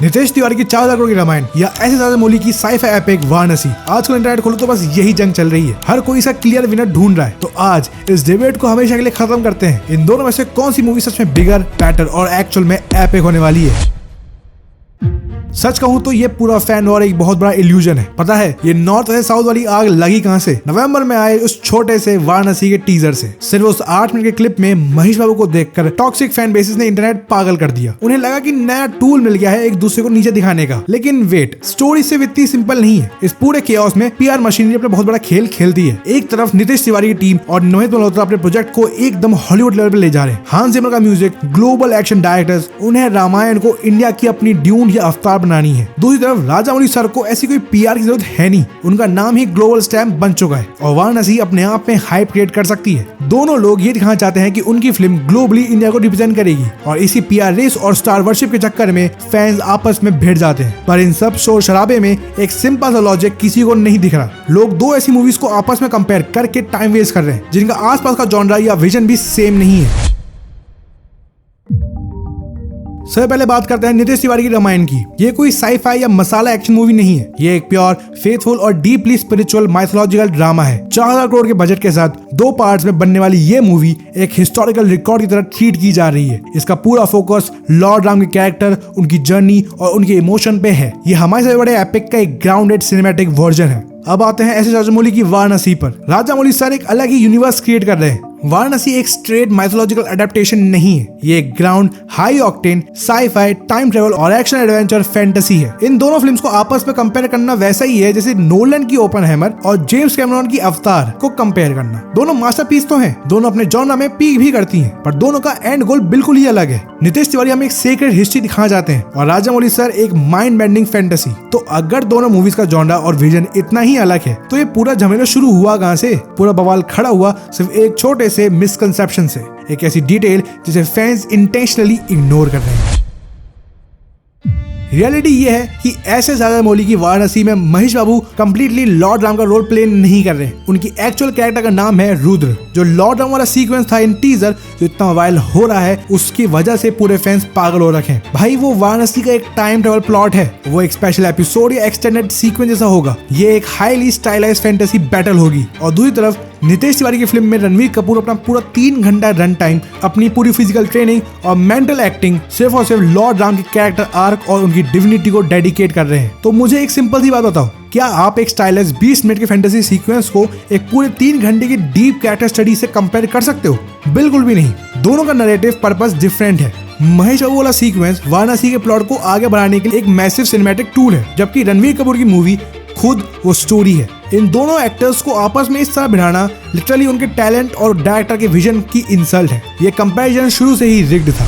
नितेश तिवारी की 4,000 करोड़ की रामायण या एस एस राजामौली की साइ-फाई एपिक वाराणसी। आजकल इंटरनेट खोलो तो बस यही जंग चल रही है, हर कोई इसका क्लियर विनर ढूंढ रहा है। तो आज इस डिबेट को हमेशा के लिए खत्म करते हैं। इन दोनों में से कौन सी मूवी सच में बिगर, बेटर और एक्चुअल में एपिक होने वाली है। सच कहूं तो ये पूरा फैन वॉर एक बहुत बड़ा इल्यूजन है। पता है ये नॉर्थ से साउथ वाली आग लगी कहां से? नवंबर में आए उस छोटे से वाराणसी के टीजर से। सिर्फ उस 8 मिनट के क्लिप में महेश बाबू को देखकर टॉक्सिक फैन बेसिस ने इंटरनेट पागल कर दिया। उन्हें लगा कि नया टूल मिल गया है एक दूसरे को नीचे दिखाने का। लेकिन वेट, स्टोरी सिर्फ इतनी सिंपल नहीं है। इस पूरे केओस में पीआर मशीनरी अपना बहुत बड़ा खेल खेलती है। एक तरफ नितेश तिवारी की टीम और नोहित मल्होत्रा अपने प्रोजेक्ट को एकदम हॉलीवुड लेवल पर ले जा रहे हैं। हांस जिमर का म्यूजिक, ग्लोबल एक्शन डायरेक्टर्स, उन्हें रामायण को इंडिया की अपनी ड्यून या अवतार बनानी है। दूसरी तरफ राजामौली सर को ऐसी कोई पीआर की जरूरत है नहीं, उनका नाम ही ग्लोबल स्टैम्प बन चुका है और वाराणसी अपने आप में हाइप क्रिएट कर सकती है। दोनों लोग ये दिखाना चाहते हैं कि उनकी फिल्म ग्लोबली इंडिया को रिप्रेजेंट करेगी और इसी पीआर रेस और स्टार वर्शिप के चक्कर में फैंस आपस में भिड़ जाते हैं। पर इन सब शोर शराबे में एक सिंपल सा लॉजिक किसी को नहीं दिख रहा। लोग दो ऐसी मूवीज को आपस में कंपेयर करके टाइम वेस्ट कर रहे हैं जिनका आसपास का जॉनरा या विजन भी सेम नहीं है। सबसे पहले बात करते हैं नितेश तिवारी की रामायण की। ये कोई साइ-फाई या मसाला एक्शन मूवी नहीं है, ये एक प्योर, फेथफुल और डीपली स्पिरिचुअल माइथोलॉजिकल ड्रामा है। 4,000 करोड़ के बजट के साथ 2 पार्ट्स में बनने वाली ये मूवी एक हिस्टोरिकल रिकॉर्ड की तरह ट्रीट की जा रही है। इसका पूरा फोकस लॉर्ड राम के कैरेक्टर, उनकी जर्नी और उनके इमोशन पे है। ये हमारे सबसे बड़े एपिक का एक ग्राउंडेड सिनेमैटिक वर्जन है। अब आते हैं एस एस राजामौली की वाराणसी पर। राजामौली सर एक अलग ही यूनिवर्स क्रिएट कर रहे हैं। वाराणसी एक स्ट्रेट माइथोलॉजिकल एडेप्टेशन नहीं है, ये एक ground, high octane, sci-fi, time travel और एक्शन एडवेंचर फैंटेसी है। इन दोनों फिल्म्स को आपस में कंपेयर करना वैसा ही है जैसे नोलन की ओपनहाइमर और जेम्स कैमरॉन की अवतार को कंपेयर करना। दोनों मास्टरपीस तो हैं, दोनों अपने जॉनर में पीक भी करती हैं, पर दोनों का एंड गोल बिल्कुल ही अलग है। नितेश तिवारी हमें एक सीक्रेट हिस्ट्री दिखाना चाहते हैं और राजामौली सर एक माइंड बेंडिंग फैंटेसी। तो अगर दोनों मूवीज का जॉनर और विजन इतना ही अलग है तो ये पूरा झमेला शुरू हुआ कहां से? पूरा बवाल खड़ा हुआ सिर्फ एक छोटे से मिसकंसेप्शन से, एक ऐसी डिटेल जिसे फैंस इंटेंशनली इग्नोर कर रहे हैं। रियलिटी ये है कि एस एस राजामौली की वाराणसी में महेश बाबू कंप्लीटली लॉर्ड राम का रोल प्ले नहीं कर रहे हैं। उनकी एक्चुअल कैरेक्टर का नाम है रुद्र। जो लॉर्ड राम वाला सीक्वेंस था इन टीजर जो इतना वायरल हो रहा है उसकी वजह से पूरे फैंस पागल हो रखे हैं। भाई वो वाराणसी का एक टाइम ट्रेवल प्लॉट है, वो एक स्पेशल एपिसोड या एक्सटेंडेड सीक्वेंस जैसा होगा। ये एक हाईली स्टाइलाइज्ड फैंटेसी बैटल होगी। और दूसरी तरफ नितेश तिवारी की फिल्म में रणवीर कपूर अपना पूरा 3 घंटा रन टाइम, अपनी पूरी फिजिकल ट्रेनिंग और मेंटल एक्टिंग सिर्फ और सिर्फ लॉर्ड राम के कैरेक्टर आर्क और उनकी डिविनिटी को डेडिकेट कर रहे हैं। तो मुझे एक सिंपल सी बात बताओ, क्या आप एक स्टाइलिश 20 मिनट के फैंटेसी सीक्वेंस को एक पूरे 3 घंटे की डीप कैरेक्टर स्टडी से कंपेयर कर सकते हो? बिल्कुल भी नहीं। दोनों का नैरेटिव पर्पस डिफरेंट है। महेश बाबू वाला सीक्वेंस वाराणसी के प्लॉट को आगे बढ़ाने के लिए एक मैसिव सिनेमैटिक टूल है, जबकि रणवीर कपूर की मूवी खुद वो स्टोरी है। इन दोनों एक्टर्स को आपस में इस तरह बिठाना लिटरली उनके टैलेंट और डायरेक्टर के विजन की इंसल्ट है। ये कंपैरिजन शुरू से ही रिग्ड था।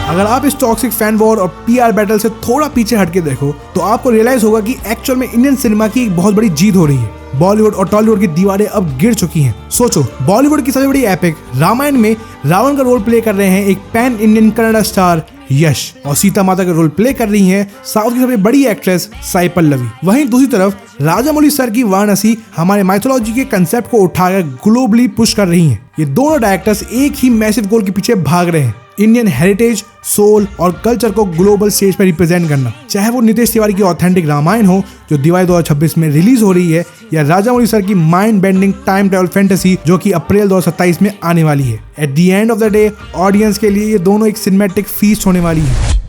अगर आप इस टॉक्सिक फैन वॉर और पीआर बैटल से थोड़ा पीछे हटके देखो तो आपको रियलाइज होगा कि एक्चुअल में इंडियन सिनेमा की एक बहुत बड़ी जीत हो रही है। बॉलीवुड और टॉलीवुड की दीवारें अब गिर चुकी हैं। सोचो, बॉलीवुड की सबसे बड़ी एपिक रामायण में रावण का रोल प्ले कर रहे हैं एक पैन इंडियन कन्नड़ स्टार यश, और सीता माता का रोल प्ले कर रही हैं साउथ की सबसे बड़ी एक्ट्रेस साई पल्लवी। वहीं दूसरी तरफ राजामौली सर की वाराणसी हमारे माइथोलॉजी के कंसेप्ट को उठाकर ग्लोबली पुश कर रही हैं। ये दोनों डायरेक्टर्स एक ही मैसिव गोल के पीछे भाग रहे हैं, इंडियन हेरिटेज, सोल और कल्चर को ग्लोबल स्टेज पर रिप्रेजेंट करना। चाहे वो नितेश तिवारी की ऑथेंटिक रामायण हो जो दिवाली 2026 में रिलीज हो रही है, या राजामौली सर की mind bending time travel fantasy जो कि अप्रैल 2027 में आने वाली है। At the end of the day audience के लिए ये दोनों एक सिनेमैटिक फीस्ट होने वाली है।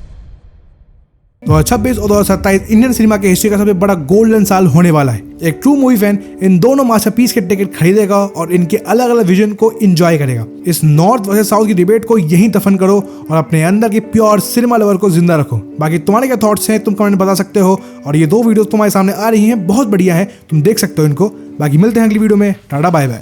2026 और 2027 इंडियन सिनेमा के हिस्ट्री का सबसे बड़ा गोल्डन साल होने वाला है। एक ट्रू मूवी फैन इन दोनों मास्टरपीस के टिकट खरीदेगा और इनके अलग अलग विजन को एंजॉय करेगा। इस नॉर्थ वर्सेस साउथ की डिबेट को यहीं दफन करो और अपने अंदर की प्योर सिनेमा लवर को जिंदा रखो। बाकी तुम्हारे क्या थॉट्स हैं तुम कमेंट बता सकते हो। और ये 2 वीडियोस तुम्हारे सामने आ रही हैं, बहुत बढ़िया है, तुम देख सकते हो इनको। बाकी मिलते हैं अगली वीडियो में। Tata bye bye.